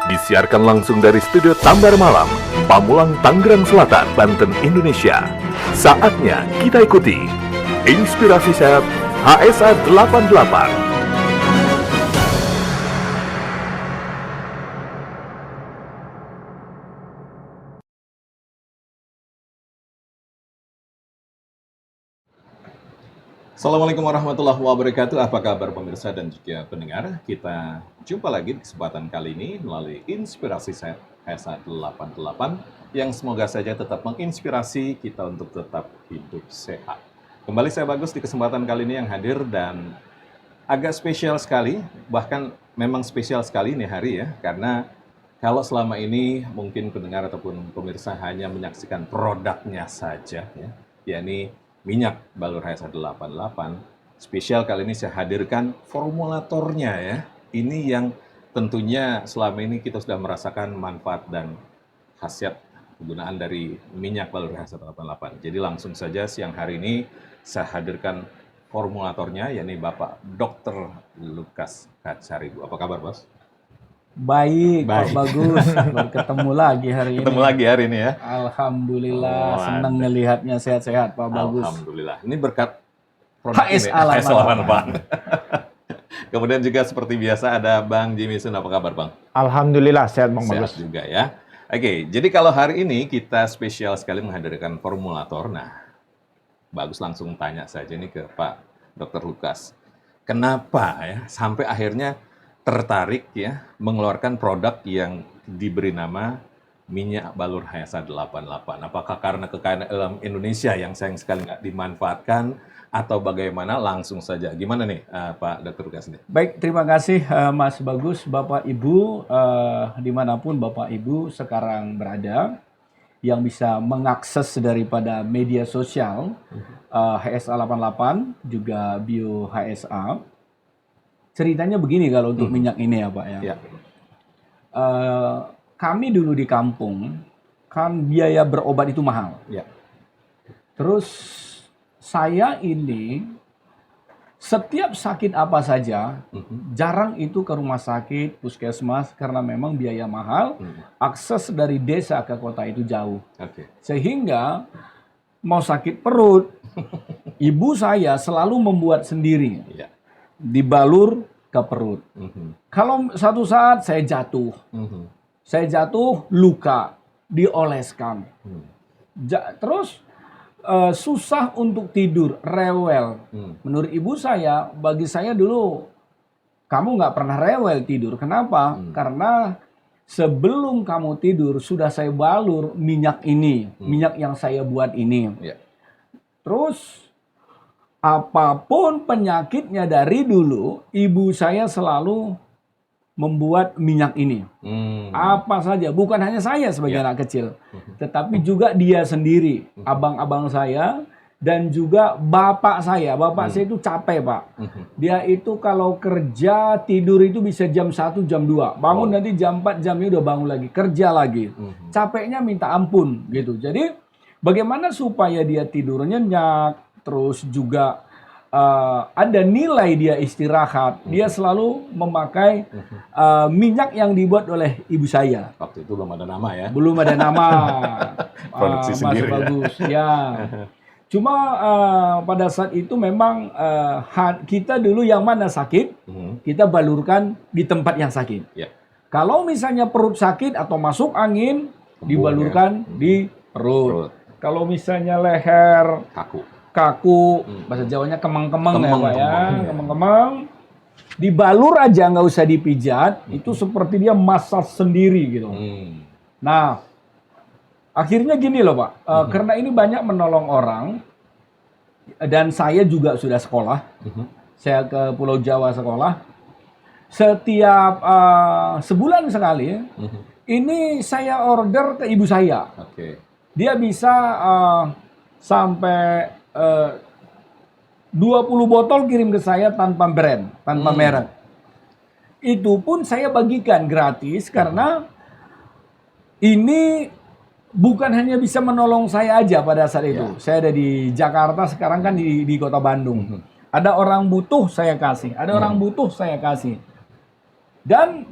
Disiarkan langsung dari studio Tambar Malam, Pamulang, Tangerang Selatan, Banten, Indonesia. Saatnya kita ikuti Inspirasi Sehat HSA 88. Assalamualaikum warahmatullahi wabarakatuh. Apa kabar pemirsa dan juga pendengar? Kita jumpa lagi di kesempatan kali ini melalui Inspirasi Sehat HSA 88 yang semoga saja tetap menginspirasi kita untuk tetap hidup sehat. Kembali saya Bagus di kesempatan kali ini yang hadir dan agak spesial sekali, bahkan memang spesial sekali ini hari ya, karena kalau selama ini mungkin pendengar ataupun pemirsa hanya menyaksikan produknya saja ya, yakni minyak Balur HSA 88. Spesial kali ini saya hadirkan formulatornya ya. Ini yang tentunya selama ini kita sudah merasakan manfaat dan khasiat penggunaan dari minyak Balur HSA 88. Jadi langsung saja siang hari ini saya hadirkan formulatornya, yakni Bapak Dr. Lukas Kacaribu. Apa kabar, Bos? Baik, Pak Bagus. Baru ketemu lagi hari ini. Ketemu lagi hari ini ya. Alhamdulillah, senang ngelihatnya sehat-sehat, Pak Bagus. Alhamdulillah. Ini berkat produk HSA ini, HSA 88. Kemudian juga seperti biasa ada Bang Jimmy Sun. Apa kabar, Bang? Alhamdulillah, sehat Bang Bagus. Sehat juga ya. Oke, jadi kalau hari ini kita spesial sekali menghadirkan formulator. Nah, Bagus langsung tanya saja nih ke Pak Dr. Lukas. Kenapa ya sampai akhirnya tertarik ya mengeluarkan produk yang diberi nama minyak Balur HSA 88? Apakah karena kekayaan alam Indonesia yang sayang sekali nggak dimanfaatkan atau bagaimana? Langsung saja. Gimana nih Pak Dr. Lukas ini? Baik, terima kasih Mas Bagus, Bapak Ibu, dimanapun Bapak Ibu sekarang berada, yang bisa mengakses daripada media sosial HSA 88, juga Bio HSA. Ceritanya begini kalau untuk minyak ini ya Pak ya. Ya. Kami dulu di kampung, kan biaya berobat itu mahal. Ya. Terus saya ini setiap sakit apa saja, jarang itu ke rumah sakit, puskesmas, karena memang biaya mahal, akses dari desa ke kota itu jauh. Oke. Sehingga mau sakit perut, ibu saya selalu membuat sendiri. Ya. Dibalur ke perut. Kalau satu saat saya jatuh, luka, dioleskan. Terus susah untuk tidur, rewel. Menurut ibu saya, bagi saya dulu, kamu nggak pernah rewel tidur. Kenapa? Karena sebelum kamu tidur, sudah saya balur minyak ini, minyak yang saya buat ini. Ya. Terus apapun penyakitnya dari dulu, ibu saya selalu membuat minyak ini. Apa saja, bukan hanya saya sebagai anak kecil, tetapi juga dia sendiri, abang-abang saya, dan juga bapak saya. Bapak saya itu capek, Pak. Dia itu kalau kerja, tidur itu bisa jam 1, jam 2. Bangun nanti jam 4, jamnya udah bangun lagi, kerja lagi. Capeknya minta ampun, gitu. Jadi, bagaimana supaya dia tidur nyenyak, terus juga ada nilai dia istirahat. Dia selalu memakai minyak yang dibuat oleh ibu saya. Waktu itu belum ada nama ya? Belum ada nama. Produksi Mas sendiri Bagus. Ya. Cuma pada saat itu memang kita dulu yang mana sakit, kita balurkan di tempat yang sakit. Ya. Kalau misalnya perut sakit atau masuk angin, dibalurkan di perut. Kalau misalnya leher kaku, bahasa Jawanya kemang-kemang ya Pak ya, kemang-kemang, dibalur aja nggak usah dipijat, itu seperti dia massage sendiri gitu. Nah, akhirnya gini loh Pak, karena ini banyak menolong orang, dan saya juga sudah sekolah, saya ke Pulau Jawa sekolah, setiap sebulan sekali, ini saya order ke ibu saya. Dia bisa sampai 20 botol kirim ke saya tanpa brand, tanpa merek. Itu pun saya bagikan gratis karena ini bukan hanya bisa menolong saya aja pada saat itu. Saya ada di Jakarta, sekarang kan di kota Bandung. Ada orang butuh saya kasih, ada orang butuh saya kasih. Dan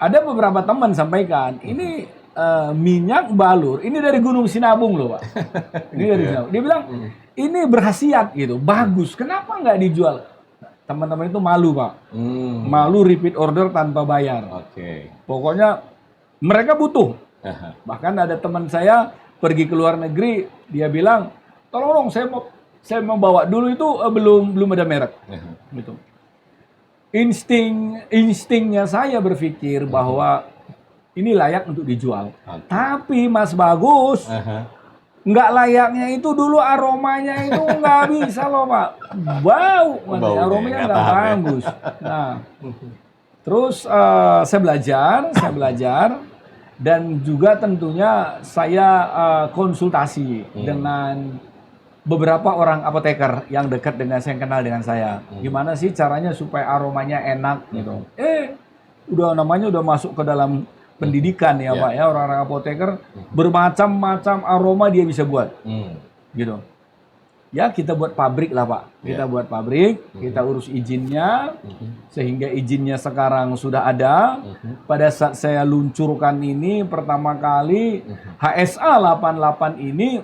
ada beberapa teman sampaikan, ini minyak balur, ini dari Gunung Sinabung loh Pak. Ini dari Sinabung. Dia bilang, ini berkhasiat gitu, bagus. Kenapa nggak dijual? Teman-teman itu malu Pak. Malu repeat order tanpa bayar. Pokoknya mereka butuh. Bahkan ada teman saya pergi ke luar negeri, dia bilang, tolong dong saya mau bawa. Dulu itu belum ada merek. Gitu. Instingnya saya berpikir bahwa ini layak untuk dijual. Tapi Mas Bagus, nggak layaknya itu dulu, aromanya itu nggak bisa loh Pak. Bau, aromanya nggak bagus. Nah, terus saya belajar. Dan juga tentunya saya konsultasi dengan beberapa orang apoteker yang dekat dengan saya, yang kenal dengan saya. Gimana sih caranya supaya aromanya enak gitu. Namanya udah masuk ke dalam pendidikan ya Pak ya, orang-orang apoteker bermacam-macam aroma dia bisa buat. Gitu. Ya kita buat pabrik lah Pak. Kita buat pabrik, kita urus izinnya, sehingga izinnya sekarang sudah ada. Pada saat saya luncurkan ini pertama kali, HSA 88 ini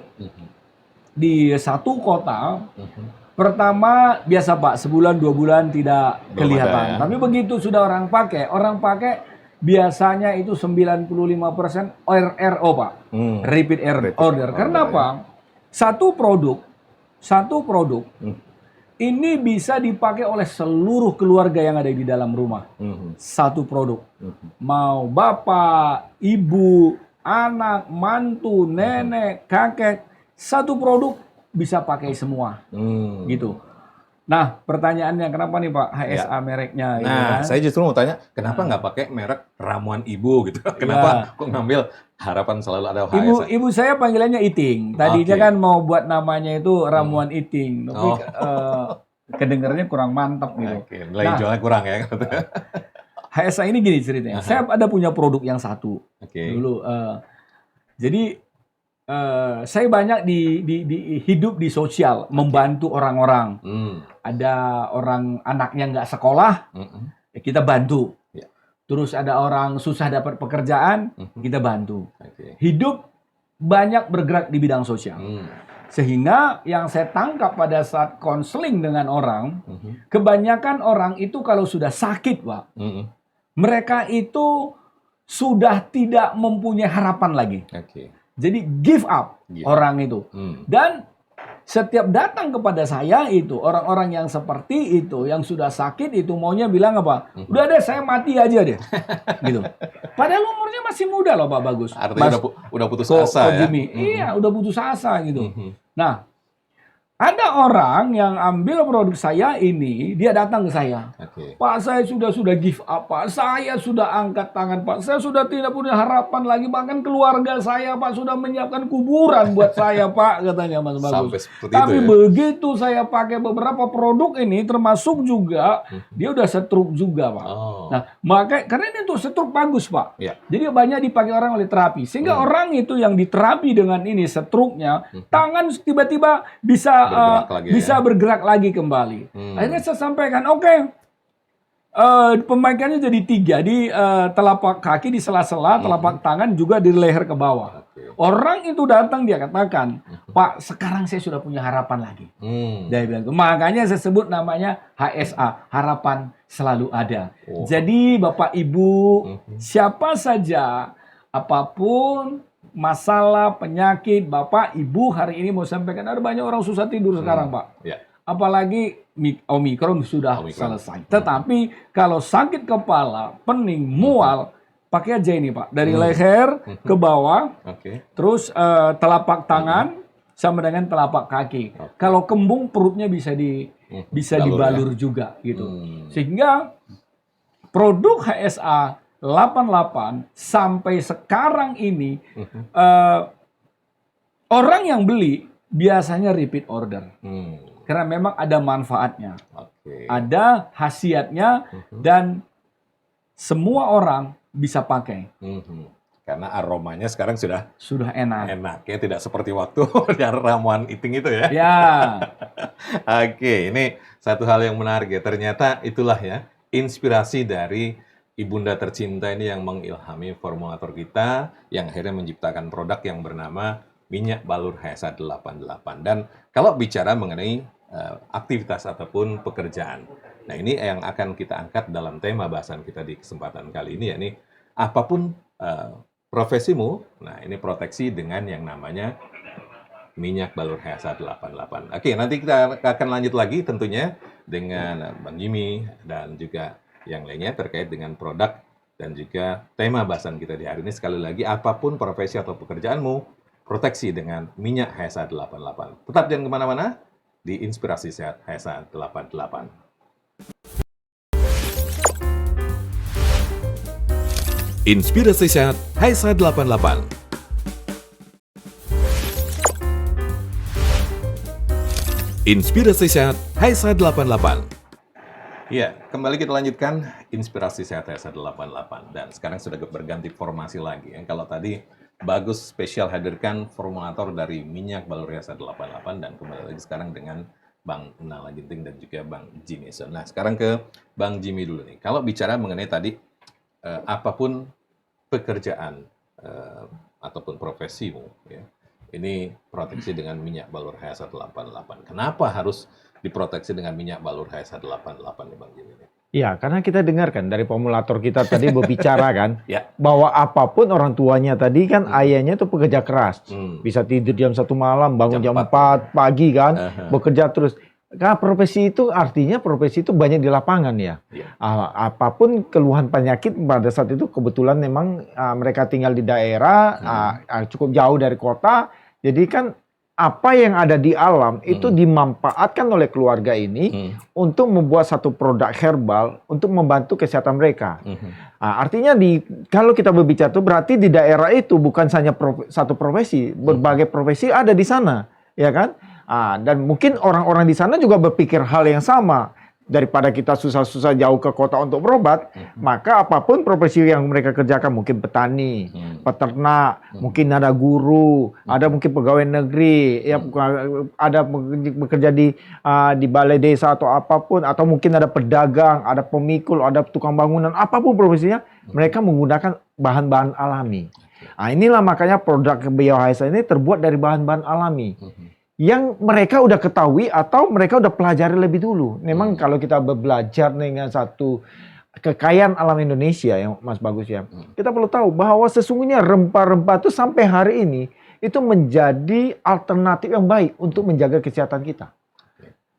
di satu kota, pertama biasa Pak, sebulan 2 bulan tidak kelihatan. Tapi begitu sudah orang pakai biasanya itu 95% RO Pak, repeat order. Karena apa? Satu produk ini bisa dipakai oleh seluruh keluarga yang ada di dalam rumah. Satu produk. Mau bapak, ibu, anak, mantu, nenek, kakek, satu produk bisa pakai semua. Gitu. Nah, pertanyaannya kenapa nih Pak HSA mereknya? Nah, gitu kan? saya justru mau tanya, kenapa nggak pakai merek ramuan ibu gitu? Kenapa kok ngambil harapan selalu ada HSA? Ibu saya panggilannya Iting. Tadinya kan mau buat namanya itu ramuan Iting, tapi kedengarannya kurang mantap gitu. Nilai jualnya kurang ya. HSA ini gini ceritanya. Saya ada punya produk yang satu dulu. Jadi saya banyak hidup di sosial, membantu orang-orang. Ada orang anaknya nggak sekolah, ya kita bantu. Terus ada orang susah dapat pekerjaan, kita bantu. Hidup banyak bergerak di bidang sosial. Sehingga yang saya tangkap pada saat konseling dengan orang, kebanyakan orang itu kalau sudah sakit, Pak, mereka itu sudah tidak mempunyai harapan lagi. Jadi give up orang itu. Dan setiap datang kepada saya itu, orang-orang yang seperti itu, yang sudah sakit itu maunya bilang apa? Udah deh, saya mati aja deh. Gitu. Padahal umurnya masih muda loh Pak Bagus. Artinya udah putus asa ya? Iya, udah putus asa gitu. Nah, ada orang yang ambil produk saya ini, dia datang ke saya. Pak, saya sudah give up, Pak. Saya sudah angkat tangan, Pak. Saya sudah tidak punya harapan lagi. Bahkan keluarga saya, Pak, sudah menyiapkan kuburan buat saya, Pak, katanya Mas Bagus. Tapi begitu saya pakai beberapa produk ini, termasuk juga, dia udah stroke juga, Pak. Nah, karena ini untuk stroke bagus, Pak. Jadi banyak dipakai orang oleh terapi. Sehingga orang itu yang diterapi dengan ini, stroke-nya, tangan tiba-tiba bisa bergerak lagi kembali. Akhirnya saya sampaikan, pemakaiannya jadi 3 di telapak kaki, di sela-sela, telapak tangan, juga di leher ke bawah. Orang itu datang, dia katakan, Pak, sekarang saya sudah punya harapan lagi. Dia bilang, makanya saya sebut namanya HSA, harapan selalu ada. Jadi Bapak Ibu, siapa saja, apapun masalah, penyakit, Bapak, Ibu, hari ini mau sampaikan, ada banyak orang susah tidur sekarang, Pak. Apalagi Omikron sudah selesai. Tetapi kalau sakit kepala, pening, mual, pakai aja ini, Pak. Dari leher ke bawah, terus telapak tangan sama dengan telapak kaki. Kalau kembung, perutnya bisa dibalur juga, gitu. Sehingga produk HSA 88 sampai sekarang ini orang yang beli biasanya repeat order. Karena memang ada manfaatnya. Ada khasiatnya dan semua orang bisa pakai. Karena aromanya sekarang sudah enak. Enak ya, tidak seperti waktu ramuan Iting itu ya. Ini satu hal yang menarik ya. Ternyata itulah ya inspirasi dari ibunda tercinta ini yang mengilhami formulator kita, yang akhirnya menciptakan produk yang bernama minyak balur HSA 88. Dan kalau bicara mengenai aktivitas ataupun pekerjaan, nah ini yang akan kita angkat dalam tema bahasan kita di kesempatan kali ini, yakni apapun profesimu, nah ini proteksi dengan yang namanya minyak balur HSA 88. Oke, nanti kita akan lanjut lagi tentunya dengan Bang Jimmy dan juga yang lainnya terkait dengan produk dan juga tema bahasan kita di hari ini. Sekali lagi, apapun profesi atau pekerjaanmu, proteksi dengan minyak HSA 88. Tetap jangan kemana-mana, di Inspirasi Sehat HSA 88. Inspirasi Sehat HSA 88. Inspirasi Sehat HSA 88. Ya, kembali kita lanjutkan Inspirasi Sehat HSA 88. Dan sekarang sudah berganti formasi lagi. Kalau tadi Bagus spesial hadirkan formulator dari minyak balur HSA 88, dan kembali lagi sekarang dengan Bang Nala Ginting dan juga Bang Jimmy. Nah, sekarang ke Bang Jimmy dulu nih. Kalau bicara mengenai tadi apapun pekerjaan ataupun profesimu, ya, ini proteksi dengan minyak balur HSA 88. Kenapa harus diproteksi dengan minyak balur HSA 88 nih Bang Jimmy? Ya, karena kita dengarkan dari formulator kita tadi berbicara kan, Ya. bahwa apapun orang tuanya tadi kan ayahnya itu pekerja keras. Bisa tidur jam 1 malam, bangun jam 4 pagi kan, bekerja terus. Karena profesi itu artinya profesi itu banyak di lapangan ya. Apapun keluhan penyakit pada saat itu kebetulan memang mereka tinggal di daerah cukup jauh dari kota. Jadi kan apa yang ada di alam itu dimanfaatkan oleh keluarga ini untuk membuat satu produk herbal untuk membantu kesehatan mereka. Artinya kalau kita berbicara itu berarti di daerah itu bukan hanya satu profesi, berbagai profesi ada di sana, ya kan? Dan mungkin orang-orang di sana juga berpikir hal yang sama. Daripada kita susah-susah jauh ke kota untuk berobat, maka apapun profesi yang mereka kerjakan, mungkin petani, peternak, mungkin ada guru, ada mungkin pegawai negeri, ya, ada bekerja di balai desa atau apapun, atau mungkin ada pedagang, ada pemikul, ada tukang bangunan, apapun profesinya, mereka menggunakan bahan-bahan alami. Inilah makanya produk BioHSA ini terbuat dari bahan-bahan alami. Yang mereka udah ketahui atau mereka udah pelajari lebih dulu. Memang kalau kita belajar dengan satu kekayaan alam Indonesia yang Mas Bagus ya, kita perlu tahu bahwa sesungguhnya rempah-rempah itu sampai hari ini itu menjadi alternatif yang baik untuk menjaga kesehatan kita.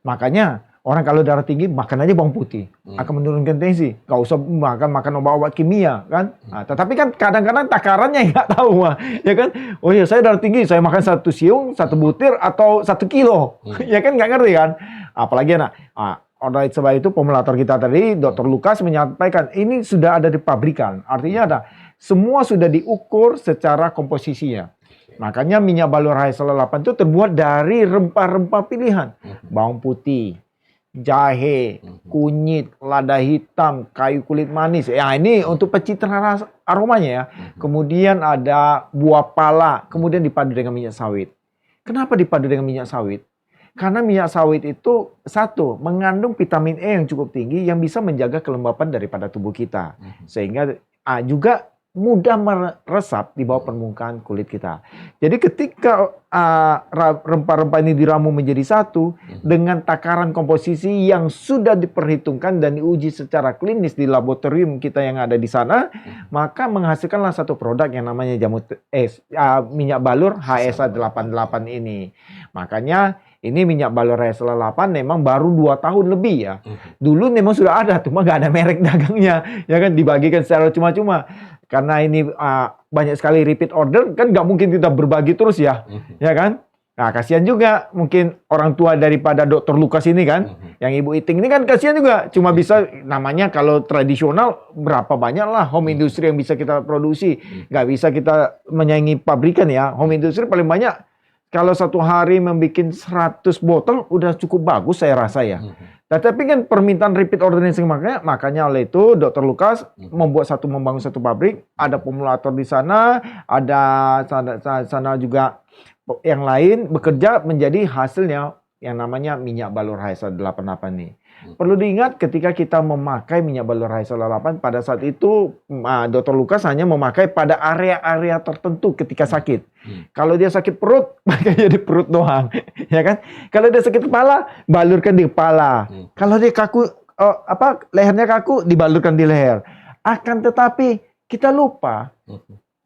Makanya orang kalau darah tinggi makan aja bawang putih, akan menurunkan tensi. Gak usah makan obat-obat kimia kan. Tetapi kan kadang-kadang takarannya nggak tahu, ya kan. Oh iya, saya darah tinggi, saya makan 1 siung, 1 butir atau 1 kilo, ya kan, nggak ngerti kan. Apalagi oleh sebab itu formulator kita tadi, Dr. Lukas menyampaikan ini sudah ada di pabrikan. Artinya semua sudah diukur secara komposisinya. Makanya minyak balur HSA 88 itu terbuat dari rempah-rempah pilihan, bawang putih, jahe, kunyit, lada hitam, kayu kulit manis. Ya, ini untuk pencitraan aromanya ya. Kemudian ada buah pala, kemudian dipadu dengan minyak sawit. Kenapa dipadu dengan minyak sawit? Karena minyak sawit itu satu, mengandung vitamin E yang cukup tinggi yang bisa menjaga kelembapan daripada tubuh kita. Sehingga juga mudah meresap di bawah permukaan kulit kita. Jadi ketika rempah-rempah ini diramu menjadi satu dengan takaran komposisi yang sudah diperhitungkan dan diuji secara klinis di laboratorium kita yang ada di sana, maka menghasilkanlah satu produk yang namanya minyak balur HSA 88 ini. Makanya ini minyak balur HSA 88 memang baru 2 tahun lebih ya. Dulu memang sudah ada, cuma nggak ada merek dagangnya, ya kan, dibagikan secara cuma-cuma. Karena ini banyak sekali repeat order, kan nggak mungkin kita berbagi terus ya, ya kan? Nah, kasihan juga mungkin orang tua daripada Dr. Lukas ini kan, yang Ibu Iting ini kan kasihan juga, cuma bisa namanya kalau tradisional berapa banyak lah home industry yang bisa kita produksi, nggak bisa kita menyaingi pabrikan ya. Home industry paling banyak kalau satu hari membuat 100 botol udah cukup bagus saya rasa ya. Tetapi kan permintaan repeat order ini makanya oleh itu Dr. Lukas membangun satu pabrik, ada formulator di sana, ada sana juga yang lain bekerja menjadi hasilnya yang namanya minyak balur HSA 88 ini. Perlu diingat ketika kita memakai minyak balur HSL8, pada saat itu Dr. Lukas hanya memakai pada area-area tertentu ketika sakit. Kalau dia sakit perut, makanya di perut doang, ya kan? Kalau dia sakit kepala, balurkan di kepala. Kalau dia kaku, lehernya kaku, dibalurkan di leher. Akan tetapi kita lupa,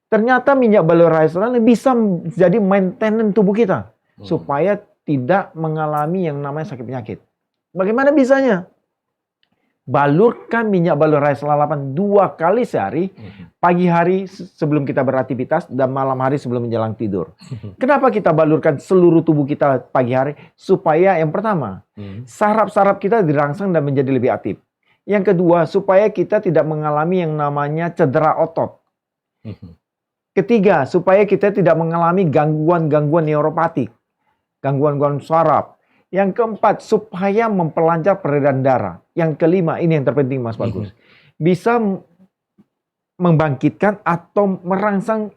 ternyata minyak balur HSL bisa jadi maintenance tubuh kita supaya tidak mengalami yang namanya sakit penyakit. Bagaimana bisanya? Balurkan minyak balur HSL8 2 kali sehari, pagi hari sebelum kita beraktivitas dan malam hari sebelum menjelang tidur. Kenapa kita balurkan seluruh tubuh kita pagi hari? Supaya yang pertama, saraf-saraf kita dirangsang dan menjadi lebih aktif. Yang kedua, supaya kita tidak mengalami yang namanya cedera otot. Ketiga, supaya kita tidak mengalami gangguan-gangguan neuropatik, gangguan-gangguan saraf. Yang keempat, supaya memperlancar peredaran darah. Yang kelima, ini yang terpenting Mas Bagus, bisa membangkitkan atau merangsang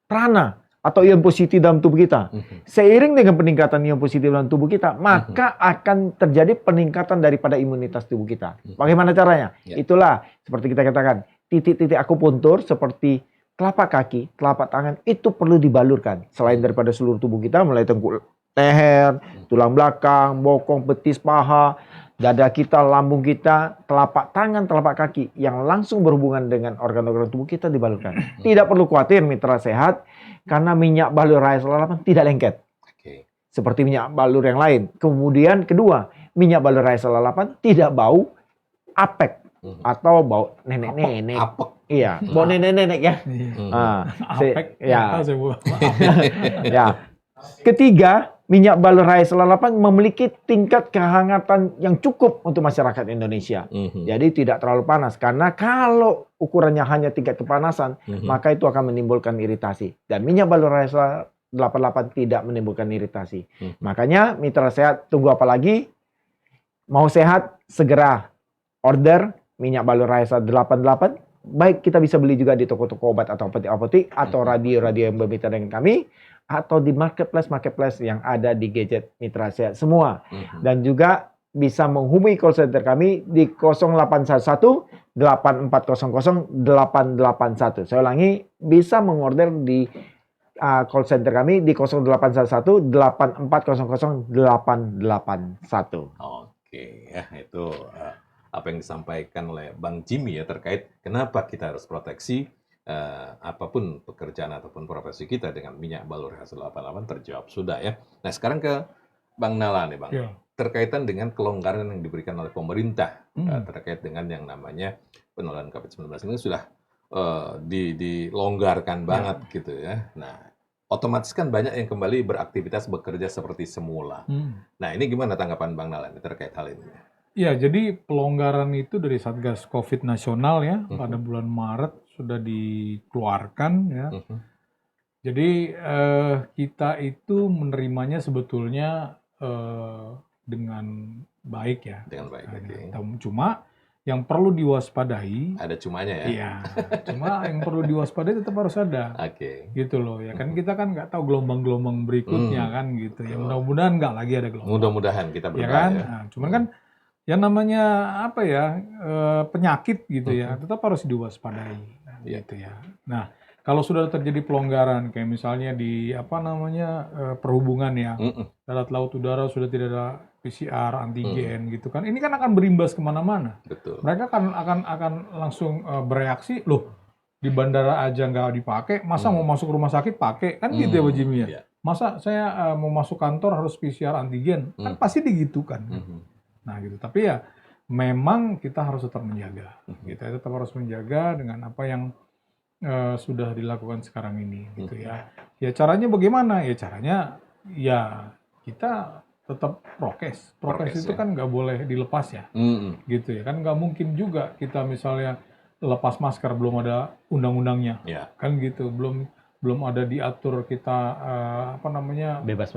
prana atau ion positif dalam tubuh kita. Seiring dengan peningkatan ion positif dalam tubuh kita, maka akan terjadi peningkatan daripada imunitas tubuh kita. Bagaimana caranya? Itulah seperti kita katakan, titik-titik akupuntur seperti telapak kaki, telapak tangan itu perlu dibalurkan. Selain daripada seluruh tubuh kita, mulai tengkuk, leher, tulang belakang, bokong, betis, paha, dada kita, lambung kita, telapak tangan, telapak kaki yang langsung berhubungan dengan organ-organ tubuh kita dibalurkan. Tidak perlu khawatir mitra sehat, karena minyak balur HSL8 tidak lengket. Seperti minyak balur yang lain. Kemudian kedua, minyak balur HSL8 tidak bau apek atau bau nenek-nenek. Iya, bau nenek-nenek ya. Apek. Ya. Ya. Ketiga, minyak balur HSL8 memiliki tingkat kehangatan yang cukup untuk masyarakat Indonesia. Jadi tidak terlalu panas. Karena kalau ukurannya hanya tingkat kepanasan, maka itu akan menimbulkan iritasi. Dan minyak balur HSL88 tidak menimbulkan iritasi. Makanya mitra sehat, tunggu apa lagi? Mau sehat, segera order minyak balur HSL88. Baik kita bisa beli juga di toko-toko obat atau apotek-apotek, atau radio-radio yang bermitra dengan kami, atau di marketplace yang ada di gadget mitra sehat semua. Dan juga bisa menghubungi call center kami di 0811 8400 881. Saya ulangi, bisa mengorder di call center kami di 0811 8400 881. Oke, ya itu apa yang disampaikan oleh Bang Jimmy ya terkait kenapa kita harus proteksi apapun pekerjaan ataupun profesi kita dengan minyak balur HSL88 terjawab sudah ya. Nah sekarang ke Bang Nala nih Bang. Terkaitan dengan kelonggaran yang diberikan oleh pemerintah terkait dengan yang namanya penularan COVID-19 ini sudah dilonggarkan banget gitu ya. Nah otomatis kan banyak yang kembali beraktivitas bekerja seperti semula. Nah ini gimana tanggapan Bang Nala terkait hal ini? Ya, jadi pelonggaran itu dari Satgas Covid nasional ya, pada bulan Maret sudah dikeluarkan ya. Jadi kita itu menerimanya sebetulnya dengan baik ya. Dengan baik. Cuma yang perlu diwaspadai. Ada cumanya ya? Iya. Cuma yang perlu diwaspadai tetap harus ada. Gitu loh ya kan, kita kan nggak tahu gelombang-gelombang berikutnya kan gitu. Ya mudah-mudahan nggak lagi ada gelombang. Mudah-mudahan kita berdoa ya kan. Nah, cuman kan yang namanya apa ya penyakit gitu ya tetap harus diwaspadai gitu ya. Nah kalau sudah terjadi pelonggaran kayak misalnya di apa namanya perhubungan ya, darat, laut, udara sudah tidak ada PCR, antigen gitu kan, ini kan akan berimbas kemana-mana. Betul. Mereka akan langsung bereaksi, loh di bandara aja nggak dipakai, masa mau masuk rumah sakit pakai kan gitu ya Pak Jimmy ya. Masa saya mau masuk kantor harus PCR antigen, kan pasti digitukan. Nah gitu, tapi ya memang kita harus tetap menjaga. Kita tetap harus menjaga dengan apa yang sudah dilakukan sekarang ini, gitu ya. Ya caranya bagaimana? Ya caranya ya kita tetap prokes. Prokes itu kan nggak boleh dilepas ya, gitu ya. Kan nggak mungkin juga kita misalnya lepas masker belum ada undang-undangnya, kan gitu. Belum ada diatur kita apa namanya bebas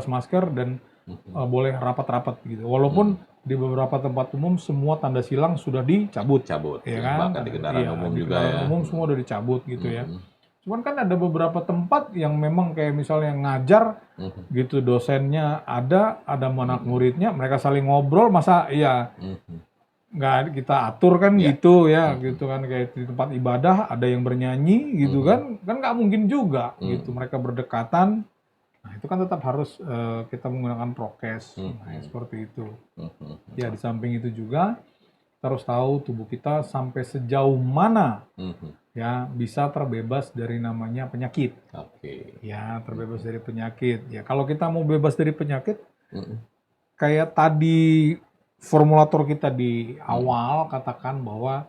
masker dan boleh rapat-rapat gitu. Walaupun di beberapa tempat umum semua tanda silang sudah dicabut. Ya kan? Bahkan di kendaraan umum di juga kendaraan ya. umum semua udah dicabut gitu ya. Cuman kan ada beberapa tempat yang memang kayak misalnya ngajar gitu, dosennya ada anak muridnya, mereka saling ngobrol, masa iya nggak kita atur kan gitu ya, gitu kan, kayak di tempat ibadah ada yang bernyanyi gitu kan nggak mungkin juga gitu mereka berdekatan. Nah itu kan tetap harus kita menggunakan prokes, seperti itu. Ya di samping itu juga kita harus tahu tubuh kita sampai sejauh mana ya bisa terbebas dari namanya penyakit. Ya terbebas dari penyakit. Ya kalau kita mau bebas dari penyakit, kayak tadi formulator kita di awal katakan bahwa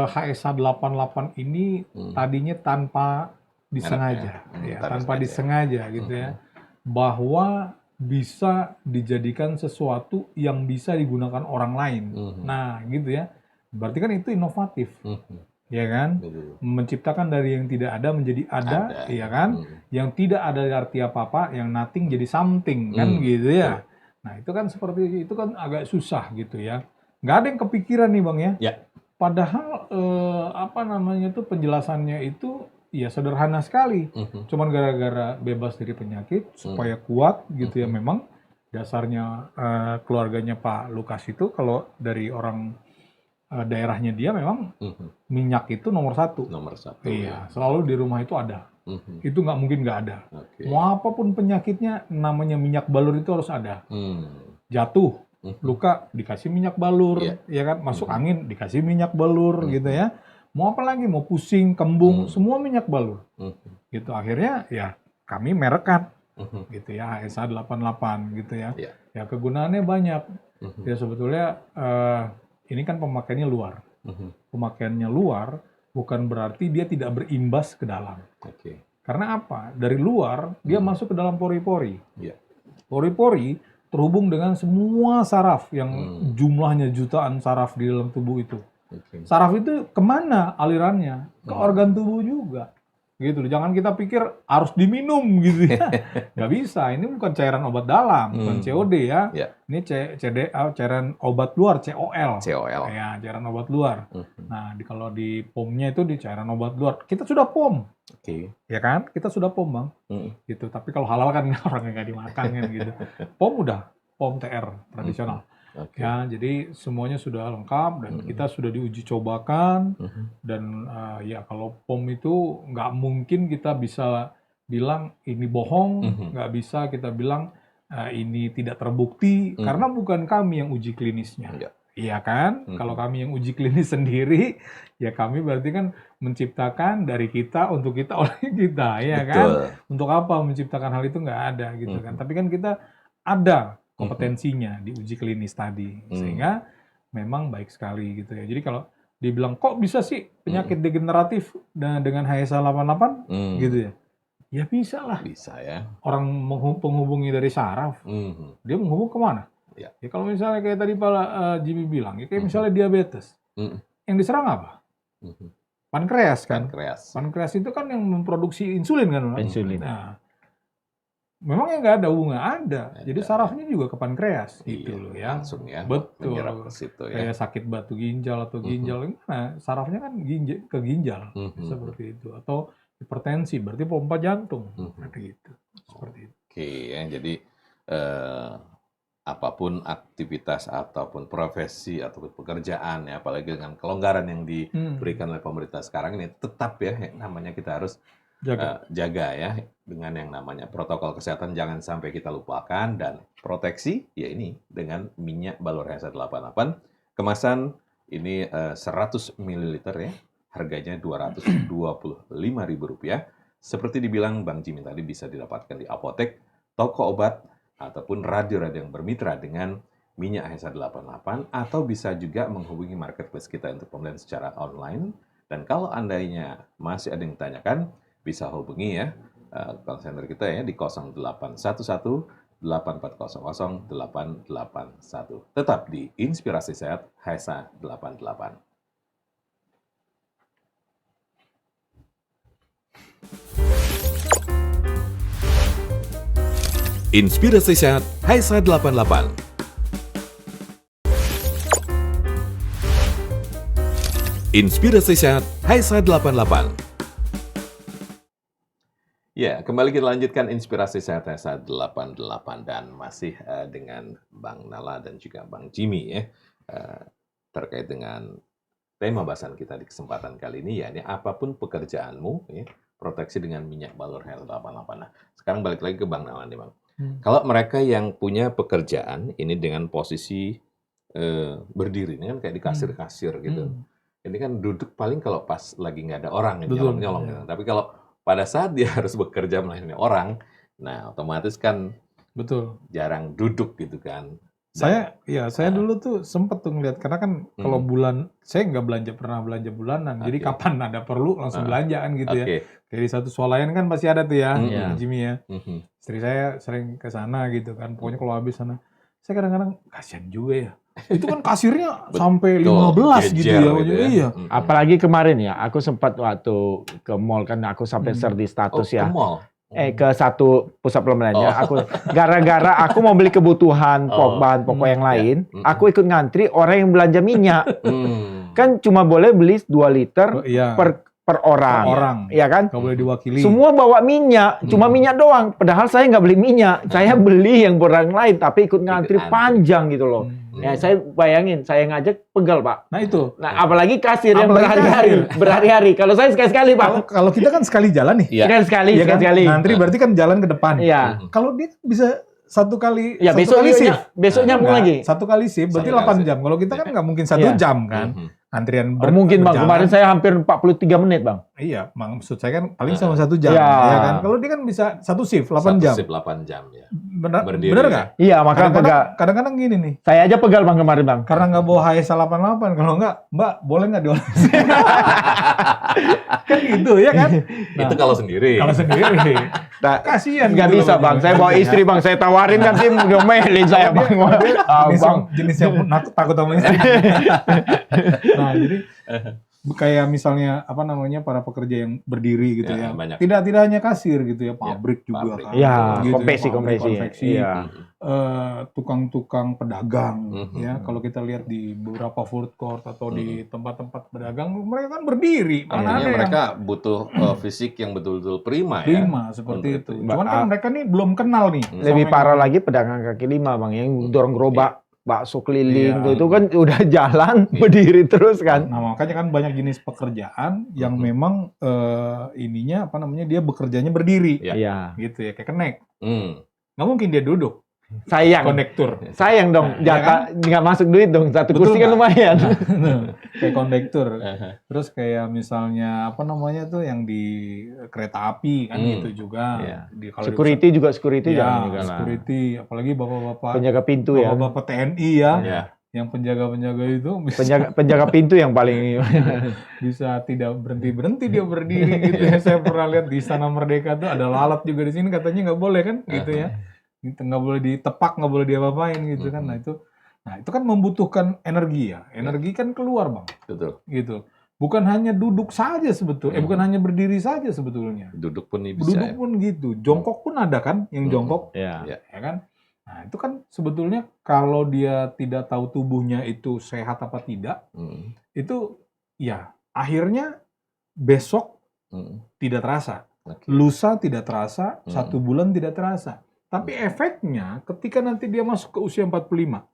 HSA 88 ini tadinya tanpa disengaja, tanpa disengaja gitu ya, bahwa bisa dijadikan sesuatu yang bisa digunakan orang lain. Nah, gitu ya. Berarti kan itu inovatif. Ya kan? Menciptakan dari yang tidak ada menjadi ada, ya kan? Yang tidak ada arti apa-apa, yang nothing jadi something kan gitu ya. Nah, itu kan seperti itu kan agak susah gitu ya. Nggak ada yang kepikiran nih, Bang ya. Padahal apa namanya tuh penjelasannya itu ya sederhana sekali. Cuman gara-gara bebas dari penyakit supaya kuat gitu ya, memang dasarnya keluarganya Pak Lukas itu kalau dari orang daerahnya dia memang minyak itu nomor satu. Iya, selalu di rumah itu ada. Itu nggak mungkin nggak ada. Mau apapun penyakitnya, namanya minyak balur itu harus ada. Jatuh, luka dikasih minyak balur, ya kan? Masuk angin dikasih minyak balur gitu ya. Mau apa lagi, mau pusing, kembung, semua minyak balur. Gitu akhirnya ya kami merekkan gitu ya, HSA 88 gitu ya. Ya kegunaannya banyak. Ya sebetulnya ini kan pemakaiannya luar. Pemakaiannya luar bukan berarti dia tidak berimbas ke dalam. Karena apa? Dari luar dia masuk ke dalam pori-pori. Pori-pori terhubung dengan semua saraf yang jumlahnya jutaan saraf di dalam tubuh itu. Saraf itu kemana alirannya? Ke organ tubuh juga. Gitu. Jangan kita pikir harus diminum gitu ya. Nggak bisa. Ini bukan cairan obat dalam, bukan COD ya. Ini cairan obat luar, COL. Ya, cairan obat luar. Nah, kalau di POM-nya itu di cairan obat luar. Kita sudah POM. Ya kan? Kita sudah POM, Bang. Gitu. Tapi kalau halal kan orang yang nggak dimakan kan gitu. POM udah, POM TR tradisional. Ya, jadi semuanya sudah lengkap dan kita sudah diuji cobakan dan ya kalau POM itu nggak mungkin kita bisa bilang ini bohong, nggak bisa kita bilang ini tidak terbukti karena bukan kami yang uji klinisnya, iya kan? Kalau kami yang uji klinis sendiri, ya kami berarti kan menciptakan dari kita untuk kita oleh kita, ya kan? Untuk apa menciptakan hal itu nggak ada gitu kan? Tapi kan kita ada kompetensinya di uji klinis tadi, sehingga memang baik sekali gitu ya. Jadi kalau dibilang kok bisa sih penyakit degeneratif dengan HSA 88 gitu ya? Ya bisa lah. Bisa ya. Orang menghubungi dari saraf, dia menghubung kemana? Ya kalau misalnya kayak tadi Pak Jimmy bilang, ya kayak misalnya diabetes, yang diserang apa? Pankreas kan? Pankreas itu kan yang memproduksi insulin kan? Insulin. Nah, memang ya nggak ada hubungan, ada. Jadi sarafnya juga ke pankreas gitu loh ya. Langsung ya. Betul. Ke situ, ya. Kayak sakit batu ginjal atau ginjal gimana? Sarafnya kan ke ginjal seperti itu. Atau hipertensi, berarti pompa jantung. Gitu. Seperti itu. Oke, ya, jadi apapun aktivitas ataupun profesi ataupun pekerjaan ya, apalagi dengan kelonggaran yang diberikan oleh pemerintah sekarang ini, tetap ya namanya kita harus jaga ya dengan yang namanya protokol kesehatan, jangan sampai kita lupakan, dan proteksi ya ini dengan minyak balur HSA 88 kemasan ini 100 ml ya, harganya Rp225.000. Seperti dibilang Bang Jimmy tadi, bisa didapatkan di apotek, toko obat ataupun radio-radio yang bermitra dengan minyak HSA 88, atau bisa juga menghubungi marketplace kita untuk pembelian secara online. Dan kalau andainya masih ada yang ditanyakan, bisa hubungi ya call center kita ya di 0811-840-881. Tetap di Inspirasi Sehat HSA 88. Inspirasi Sehat HSA 88. Inspirasi Sehat HSA 88. Ya, kembali kita lanjutkan Inspirasi Sehat Hesa 88 dan masih dengan Bang Nala dan juga Bang Jimmy ya. Terkait dengan tema bahasan kita di kesempatan kali ini, yakni apapun pekerjaanmu, ya, proteksi dengan minyak balur Hel 88. Nah, sekarang balik lagi ke Bang Nala nih Bang. Kalau mereka yang punya pekerjaan ini dengan posisi berdiri, ini kan kayak di kasir-kasir gitu. Ini kan duduk paling kalau pas lagi nggak ada orang, nyolong-nyolong gitu. Tapi kalau pada saat dia harus bekerja melayani orang, nah otomatis kan Betul. jarang duduk gitu kan. Saya dulu tuh sempet tuh ngeliat, karena kan kalau saya nggak pernah belanja bulanan. Jadi kapan ada perlu langsung belanja kan gitu ya. Kayak di satu swalayan kan pasti ada tuh ya, Jimmy ya. Istri saya sering ke sana gitu kan. Pokoknya kalau habis sana, saya kadang-kadang kasihan juga ya. Itu kan kasirnya sampai 15 gitu ya. Gitu ya. Iya. Apalagi kemarin ya, aku sempat waktu ke mall kan, aku sampai share di status ya. Ke mall? Ke satu pusat perbelanjaan. Aku gara-gara aku mau beli kebutuhan bahan pokok yang lain, aku ikut ngantri orang yang belanja minyak. Kan cuma boleh beli 2 liter per orang. Iya kan? Nggak boleh diwakili. Semua bawa minyak, cuma minyak doang. Padahal saya nggak beli minyak, saya beli yang orang lain, tapi ikut ngantri panjang gitu loh. Ya saya bayangin, saya ngajak pegal Pak. Nah itu. Nah apalagi kasir yang berhari-hari. Kalau saya sekali-sekali Pak. Kalau kita kan sekali jalan nih. Sekali-sekali. Ngantri berarti kan jalan ke depan. Iya. Kalau dia bisa satu kali besok nyambung lagi. Satu kali shift berarti 8 jam. Kalau kita kan nggak mungkin 1 jam kan. Antrian mungkin Bang, kemarin saya hampir 43 menit Bang. Iya, maksud saya kan paling sama 1 jam ya kan. Kalau dia kan bisa satu shift 8 jam. Satu shift 8 jam ya. Bener nggak? Iya, makanya kadang-kadang gini nih. Saya aja pegal Bang kemarin Bang. Karena nggak bawa HSA 88, kalau nggak, Mbak boleh nggak diolesin? Kan gitu ya kan? Nah, itu kalau sendiri. Kalau sendiri. Nah, kasihan. Nggak gitu bisa Bang, saya bawa istri Bang, saya tawarin kan tim ngomelin saya Bang. Jenis yang takut sama istri. Nah, jadi kayak misalnya para pekerja yang berdiri gitu ya. Banyak. Tidak hanya kasir gitu ya, pabrik juga kan. Iya, gitu konveksi. Iya. Tukang-tukang pedagang ya. Kalau kita lihat di beberapa food court atau di tempat-tempat pedagang, mereka kan berdiri. Mana ada mereka butuh fisik yang betul-betul prima ya. Prima seperti itu. Cuman kan mereka nih belum kenal nih. Lebih parah lagi pedagang kaki lima Bang, yang dorong gerobak. Bakso keliling itu kan udah jalan berdiri terus kan. Nah makanya kan banyak jenis pekerjaan yang memang dia bekerjanya berdiri. Iya. Gitu ya, kayak kenek. Nggak mungkin dia duduk. Kondektur. Sayang dong, jatah nggak masuk duit dong. Satu kursi kan lumayan. Kayak kondektur. Terus kayak misalnya yang di kereta api kan gitu juga. Security juga security, apalagi bapak-bapak penjaga pintu ya. Bapak-bapak TNI ya. Yang penjaga-penjaga itu penjaga pintu yang paling bisa tidak berhenti dia berdiri gitu ya. Saya pernah lihat di Istana Merdeka tuh ada lalat juga di sini, katanya nggak boleh kan gitu ya. Nggak boleh ditepak, nggak boleh diapa-apain gitu kan. Nah itu kan membutuhkan energi ya. Energi kan keluar Bang. Betul. Gitu. Bukan hanya duduk saja sebetulnya. Bukan hanya berdiri saja sebetulnya. Duduk pun bisa. Duduk pun gitu. Jongkok pun ada kan yang jongkok. Ya kan. Nah itu kan sebetulnya kalau dia tidak tahu tubuhnya itu sehat apa tidak, itu ya akhirnya besok tidak terasa. Lusa tidak terasa, 1 bulan tidak terasa. Tapi efeknya ketika nanti dia masuk ke usia 45.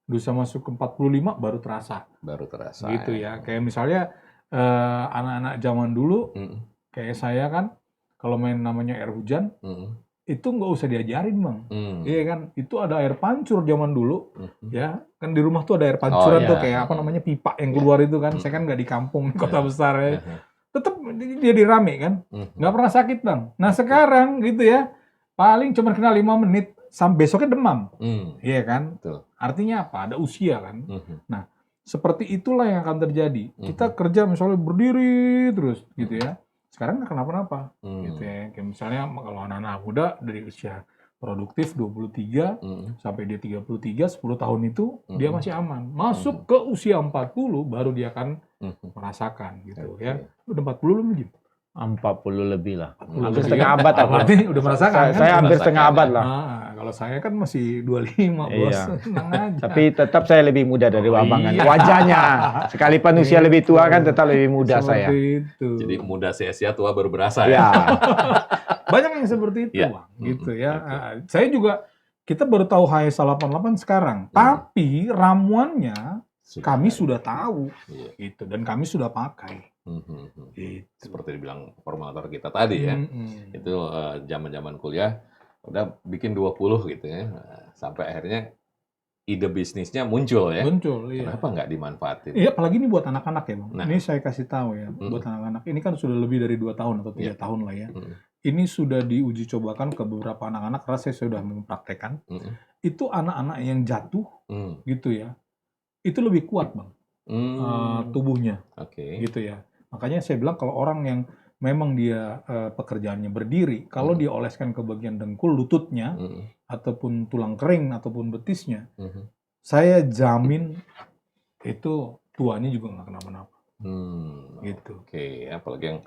Bisa masuk ke 45 baru terasa. Gitu ya. Kayak misalnya anak-anak zaman dulu, kayak saya kan, kalau main namanya air hujan, itu nggak usah diajarin Bang. Iya kan, itu ada air pancur zaman dulu, ya kan di rumah tuh ada air pancuran tuh kayak pipa yang keluar itu kan. Saya kan nggak di kampung, kota besar ya. Tetap jadi rame kan, nggak pernah sakit Bang. Nah sekarang gitu ya, paling cuma kena 5 menit, sampai besoknya demam. Iya kan? Betul. Artinya apa? Ada usia kan? Nah, seperti itulah yang akan terjadi. Kita kerja misalnya berdiri terus gitu ya. Sekarang nggak kenapa-napa. Gitu ya. Kayak misalnya kalau anak-anak muda dari usia produktif 23 sampai dia 33, 10 tahun itu dia masih aman. Masuk ke usia 40 baru dia akan merasakan gitu ya. Udah 40 belum Jim? 40 lebih lah. lebih. Hampir setengah abad aku. Berarti udah merasakan kan? Saya hampir setengah abad lah. Kalau saya kan masih 25 bos. Iya. Tenang aja. Tapi tetap saya lebih muda dari abang kan. iya. Wajahnya. Sekalipun usia lebih tua kan tetap lebih muda saya. Seperti itu. Jadi muda sia-sia, tua baru berasa Ya. ya. Banyak yang seperti itu, Iya. Bang. Gitu ya. Oke. Saya juga, kita baru tahu HSA 88 sekarang. Tapi ramuannya kami sudah tahu. Iya. Gitu. Dan kami sudah pakai. Gitu. Seperti dibilang formulator kita tadi ya. Itu zaman-zaman kuliah udah bikin 20 gitu ya. Nah, sampai akhirnya ide bisnisnya muncul ya. Muncul, iya. Kenapa nggak dimanfaatin? Iya, apalagi ini buat anak-anak ya, Bang. Nah. Ini saya kasih tahu ya, buat anak-anak. Ini kan sudah lebih dari 2 tahun atau 3 tahun lah ya. Ini sudah diuji cobakan ke beberapa anak-anak, karena saya sudah mempraktekkan. Itu anak-anak yang jatuh, gitu ya. Itu lebih kuat, Bang. Tubuhnya, Oke. gitu ya. Makanya saya bilang kalau orang yang memang dia pekerjaannya berdiri, kalau dia oleskan ke bagian dengkul, lututnya, ataupun tulang kering, ataupun betisnya, saya jamin itu tuanya juga nggak kenapa-napa. Gitu. Oke, apalagi yang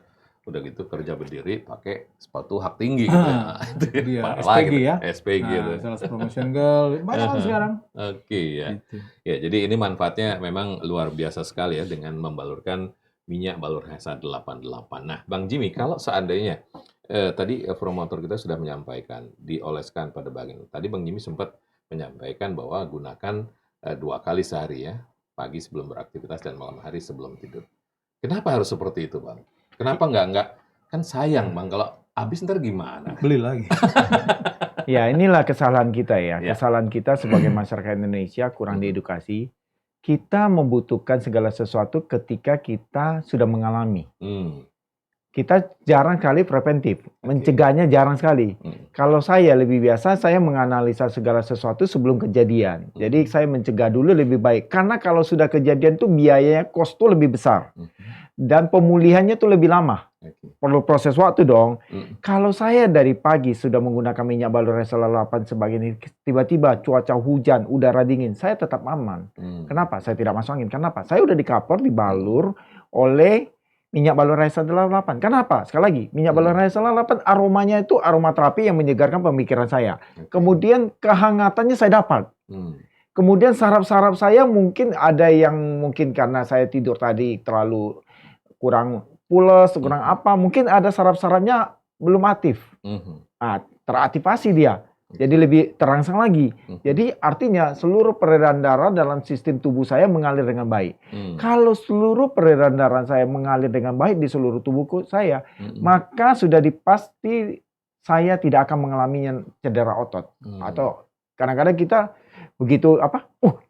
udah gitu kerja berdiri pakai sepatu hak tinggi gitu ya. Itu Dia parah SPG gitu. ya. SPG Nah, itu. sales promotion girl, banyak kan sekarang. Oke ya. Gitu. Ya, jadi ini manfaatnya memang luar biasa sekali ya dengan membalurkan minyak balur HSA 88. Nah, Bang Jimmy, kalau seandainya tadi promotor kita sudah menyampaikan dioleskan pada bagian. Tadi Bang Jimmy sempat menyampaikan bahwa gunakan 2 kali sehari ya, pagi sebelum beraktivitas dan malam hari sebelum tidur. Kenapa harus seperti itu, Bang? Kenapa nggak? Kan sayang, Bang, kalau habis ntar gimana? Beli lagi. Ya, inilah kesalahan kita ya. Ya. Kesalahan kita sebagai masyarakat Indonesia kurang diedukasi. Kita membutuhkan segala sesuatu ketika kita sudah mengalami. Kita jarang kali preventif, mencegahnya jarang sekali. Kalau saya lebih biasa, saya menganalisa segala sesuatu sebelum kejadian. Jadi saya mencegah dulu lebih baik. Karena kalau sudah kejadian tuh biayanya, cost tuh lebih besar. Dan pemulihannya tuh lebih lama. Perlu proses waktu dong. Kalau saya dari pagi sudah menggunakan minyak balur HSA 88 sebagai ini, tiba-tiba cuaca hujan, udara dingin, saya tetap aman. Kenapa? Saya tidak masuk angin. Kenapa? Saya udah di-cover, dibalur oleh minyak balur HSA 88. Kenapa? Sekali lagi, minyak balur HSA 88 aromanya itu aroma terapi yang menyegarkan pemikiran saya. Kemudian kehangatannya saya dapat. Kemudian saraf-saraf saya mungkin ada yang mungkin karena saya tidur tadi terlalu kurang pules, kurang apa, mungkin ada saraf-sarafnya belum aktif. Nah, teraktivasi dia. Jadi lebih terangsang lagi. Jadi artinya seluruh peredaran darah dalam sistem tubuh saya mengalir dengan baik. Kalau seluruh peredaran darah saya mengalir dengan baik di seluruh tubuhku saya, maka sudah dipasti saya tidak akan mengalami cedera otot. Atau kadang-kadang kita begitu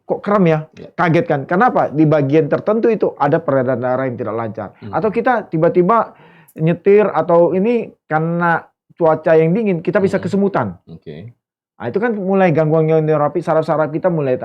kok kram ya, kaget kan? Kenapa? Di bagian tertentu itu ada peredaran darah yang tidak lancar. Atau kita tiba-tiba nyetir atau ini karena cuaca yang dingin, kita bisa kesemutan. Nah, itu kan mulai gangguan neurologi, saraf-saraf kita mulai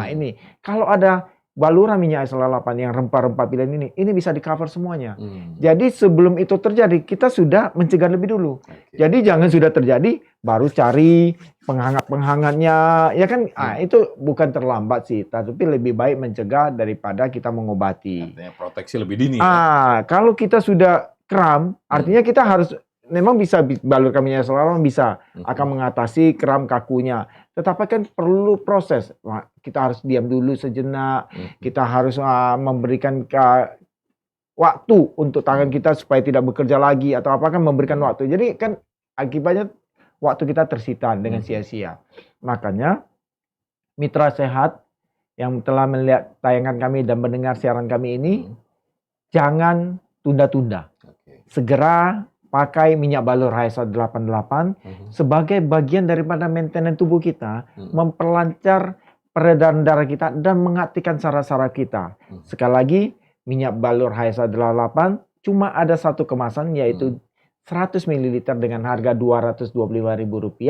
ini. Kalau ada baluran minyak HSA 88 yang rempah-rempah pilihan ini bisa di-cover semuanya. Jadi sebelum itu terjadi, kita sudah mencegah lebih dulu. Jadi jangan sudah terjadi, baru cari penghangat-penghangatnya. Ya kan, itu bukan terlambat sih, tapi lebih baik mencegah daripada kita mengobati. Artinya proteksi lebih dini. Kalau kita sudah kram, artinya kita harus memang bisa balurkan minyak HSA 88 bisa akan mengatasi kram kakunya. Tetapi kan perlu proses. Kita harus diam dulu sejenak. Kita harus memberikan waktu untuk tangan kita supaya tidak bekerja lagi atau apakah memberikan waktu. Jadi kan akibatnya waktu kita tersita dengan sia-sia. Makanya mitra sehat yang telah melihat tayangan kami dan mendengar siaran kami ini, jangan tunda-tunda. Segera pakai minyak balur HSA 88 sebagai bagian daripada maintenance tubuh kita, memperlancar peredaran darah kita dan mengaktifkan saraf-saraf kita. Sekali lagi, minyak balur HSA 88 cuma ada satu kemasan yaitu 100 ml dengan harga Rp225.000.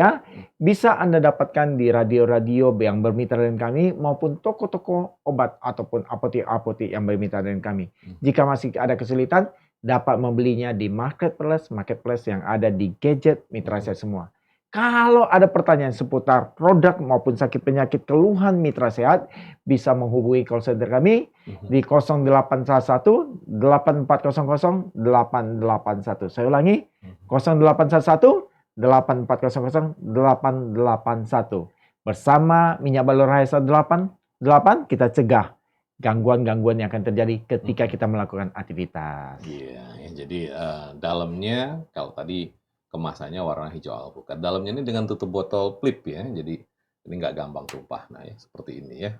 Bisa Anda dapatkan di radio-radio yang bermitra dengan kami maupun toko-toko obat ataupun apotek-apotek yang bermitra dengan kami. Jika masih ada kesulitan, dapat membelinya di marketplace yang ada di gadget mitra saya semua. Kalau ada pertanyaan seputar produk maupun sakit penyakit keluhan Mitra Sehat, bisa menghubungi call center kami di 0811 8400 881. Saya ulangi, 0811 8400 881. Bersama minyak balur HSA 8 kita cegah gangguan-gangguan yang akan terjadi ketika kita melakukan aktivitas. Iya, jadi dalamnya kalau tadi kemasannya warna hijau alpukat. Dalamnya ini dengan tutup botol flip ya, jadi ini nggak gampang tumpah. Nah ya, seperti ini ya.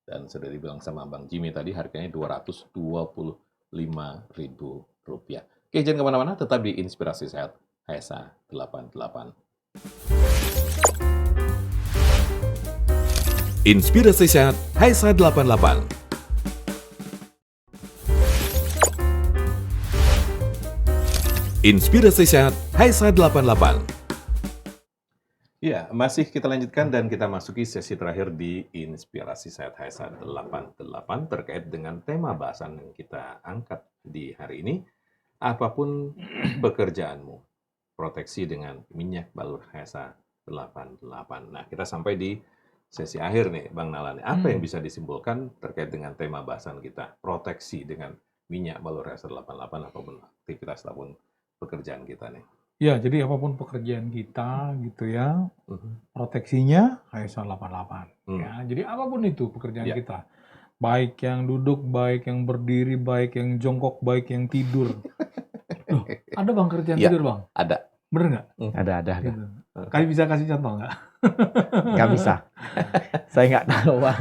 Dan sudah dibilang sama Bang Jimmy tadi harganya Rp225.000. Oke, jangan kemana-mana, tetap di Inspirasi Sehat HSA 88. Inspirasi Sehat HSA 88. Inspirasi Sehat HSA 88. Ya, masih kita lanjutkan dan kita masuki sesi terakhir di Inspirasi Sehat HSA 88 terkait dengan tema bahasan yang kita angkat di hari ini. Apapun pekerjaanmu, proteksi dengan minyak balur HSA 88. Nah, kita sampai di sesi akhir nih, Bang Nalani. Apa yang bisa disimpulkan terkait dengan tema bahasan kita, proteksi dengan minyak balur HSA 88 apapun aktivitas ataupun pekerjaan kita nih? Ya, jadi apapun pekerjaan kita gitu ya, proteksinya HSA 88. Ya, jadi apapun itu pekerjaan kita. Baik yang duduk, baik yang berdiri, baik yang jongkok, baik yang tidur. Loh, ada Bang kerjaan tidur, Bang? Ada. Bener nggak? Ada. Gitu. Kalian bisa kasih contoh nggak? Nggak bisa. Saya nggak tahu, Bang.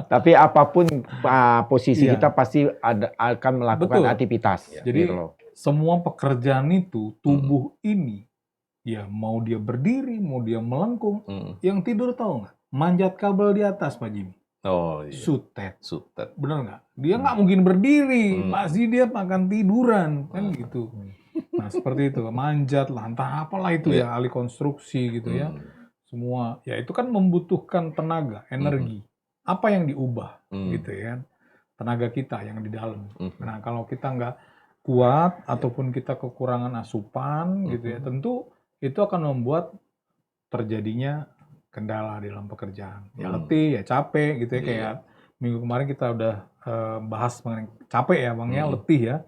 Tapi apapun posisi kita pasti akan melakukan aktivitas. Jadi semua pekerjaan itu, tubuh ini, ya mau dia berdiri, mau dia melengkung, yang tidur tahu nggak? Manjat kabel di atas, Pak Jimmy. Oh iya. Sutet. Bener Nggak? Dia nggak mungkin berdiri, pasti dia makan tiduran, kan gitu. Nah seperti itu, manjat lah, entah apalah itu ya, ahli konstruksi gitu ya. Semua, ya itu kan membutuhkan tenaga, energi. Apa yang diubah gitu ya, tenaga kita yang di dalam. Nah kalau kita nggak kuat ataupun kita kekurangan asupan gitu ya, tentu itu akan membuat terjadinya kendala di dalam pekerjaan. Ya letih, ya capek gitu ya, kayak minggu kemarin kita udah bahas mengenai capek ya Bang ya, letih ya.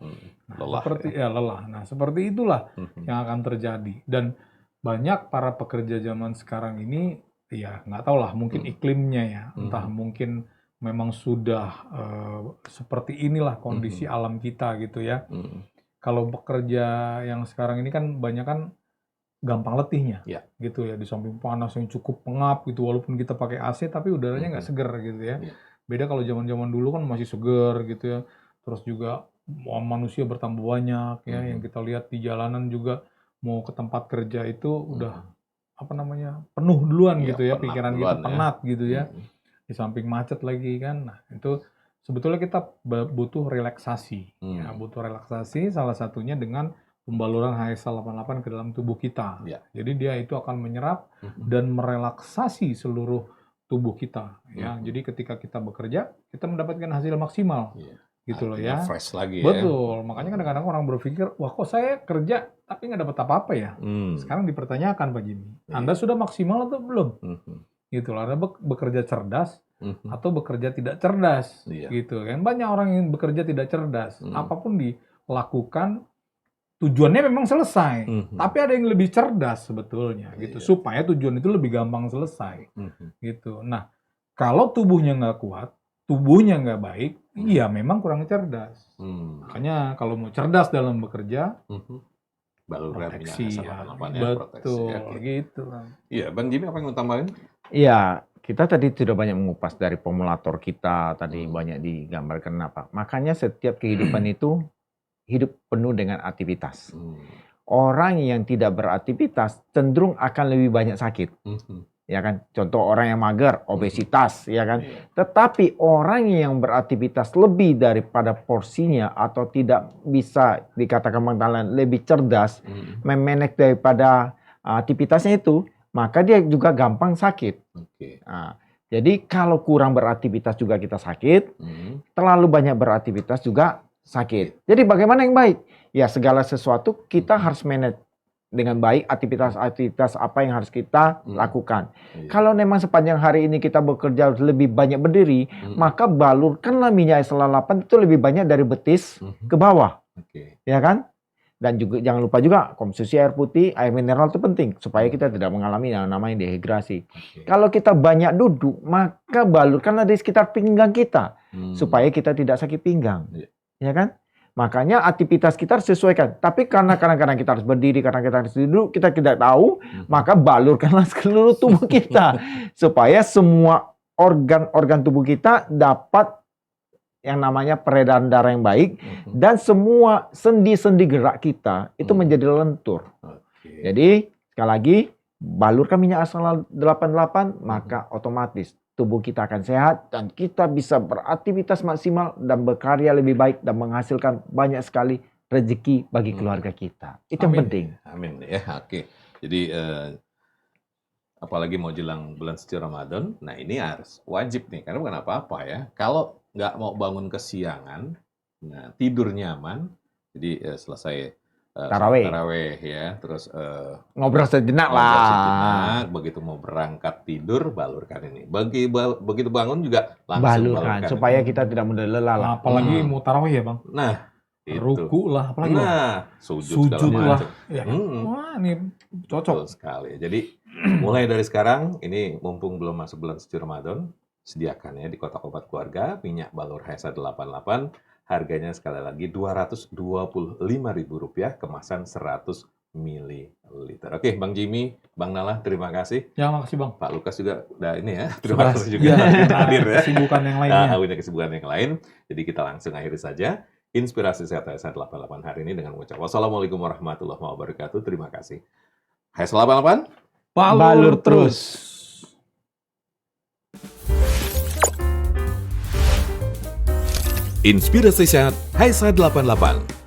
Nah, lelah. Lelah. Nah, seperti itulah yang akan terjadi. Dan banyak para pekerja zaman sekarang ini ya nggak tahu lah, mungkin iklimnya ya, entah mungkin memang sudah seperti inilah kondisi alam kita gitu ya. Kalau bekerja yang sekarang ini kan banyak kan gampang letihnya, gitu ya. Di samping panas yang cukup pengap gitu, walaupun kita pakai AC tapi udaranya nggak seger gitu ya. Beda kalau zaman-zaman dulu kan masih seger gitu ya. Terus juga manusia bertambah banyak ya, yang kita lihat di jalanan juga mau ke tempat kerja itu udah apa namanya penuh duluan gitu ya, pikiran kita penat gitu ya. Di samping macet lagi kan. Nah, itu sebetulnya kita butuh relaksasi. Ya, butuh relaksasi salah satunya dengan pembaluran HSA 88 ke dalam tubuh kita. Jadi dia itu akan menyerap dan merelaksasi seluruh tubuh kita. Ya, jadi ketika kita bekerja, kita mendapatkan hasil maksimal. Gitu loh ya. Fresh lagi. Betul. Makanya kadang-kadang orang berpikir, wah kok saya kerja tapi nggak dapat apa-apa ya. Sekarang dipertanyakan Pak Jimmy, Anda sudah maksimal atau belum? Gitu loh. Anda bekerja cerdas atau bekerja tidak cerdas, gitu kan. Banyak orang yang bekerja tidak cerdas. Apapun dilakukan tujuannya memang selesai, tapi ada yang lebih cerdas sebetulnya, gitu. Supaya tujuan itu lebih gampang selesai, gitu. Nah, kalau tubuhnya nggak kuat, tubuhnya nggak baik, iya memang kurang cerdas. Makanya kalau mau cerdas dalam bekerja, proteksi ya. Betul, gitu. Iya, Bang Jimmy apa yang mau tambahin? Iya, kita tadi sudah banyak mengupas dari formulator kita, tadi banyak digambarkan apa. Makanya setiap kehidupan itu hidup penuh dengan aktivitas. Orang yang tidak beraktivitas cenderung akan lebih banyak sakit. Ya kan? Contoh orang yang mager, obesitas, ya kan? Tetapi orang yang beraktivitas lebih daripada porsinya atau tidak bisa dikatakan lebih cerdas, memanage daripada aktivitasnya itu, maka dia juga gampang sakit. Nah, jadi kalau kurang beraktivitas juga kita sakit, terlalu banyak beraktivitas juga sakit. Jadi bagaimana yang baik? Ya segala sesuatu kita harus manage dengan baik aktivitas-aktivitas apa yang harus kita lakukan. Iya. Kalau memang sepanjang hari ini kita bekerja lebih banyak berdiri, maka balurkanlah minyak SL8 itu lebih banyak dari betis ke bawah. Oke. Ya kan? Dan juga jangan lupa juga konsumsi air putih, air mineral itu penting supaya kita tidak mengalami yang namanya dehidrasi. Oke. Kalau kita banyak duduk, maka balurkanlah di sekitar pinggang kita supaya kita tidak sakit pinggang. Iya. Ya kan? Makanya aktivitas kita harus sesuaikan. Tapi karena kadang-kadang kita harus berdiri, kadang kita harus duduk, kita tidak tahu, maka balurkanlah seluruh tubuh kita supaya semua organ-organ tubuh kita dapat yang namanya peredaran darah yang baik dan semua sendi-sendi gerak kita itu menjadi lentur. Oke. Jadi sekali lagi balurkan minyak SL88 maka otomatis tubuh kita akan sehat dan kita bisa beraktivitas maksimal dan berkarya lebih baik dan menghasilkan banyak sekali rezeki bagi keluarga kita. Itu yang Amin. penting. Amin ya. Oke. Jadi apalagi mau jelang bulan suci Ramadan, nah ini harus wajib nih karena bukan apa-apa ya. Kalau nggak mau bangun kesiangan, nah tidur nyaman, jadi selesai taraweh ya, terus Ngobrol sejenak ngobrol lah. sejenak, begitu mau berangkat tidur balurkan ini. Begitu bangun juga langsung Balurkan balurkan supaya ini. kita tidak mudah lelah lah. Apalagi mau tarawih ya bang. Nah, itu. Ruku lah, apalagi Bang? Nah, sujud segala Sujud lah. macam. Ya. Hmm. Wah, ini Betul cocok. sekali. Jadi mulai dari sekarang, ini mumpung belum masuk bulan suci Ramadan, sediakan ya di kotak obat keluarga minyak balur HSA 88. Harganya sekali lagi Rp225.000, kemasan 100 ml. Oke, Bang Jimmy, Bang Nala, terima kasih. Ya, makasih Bang. Pak Lukas juga udah ini ya, terima Sudah, kasih juga hadir ya. Kesibukan yang lainnya. Punya kesibukan yang lain. Jadi kita langsung akhiri saja Inspirasi Sehat HSA 88 hari ini dengan mengucap wassalamualaikum warahmatullahi wabarakatuh. Terima kasih. HSA 88. Balur terus. Inspirasi Sehat HSA 88.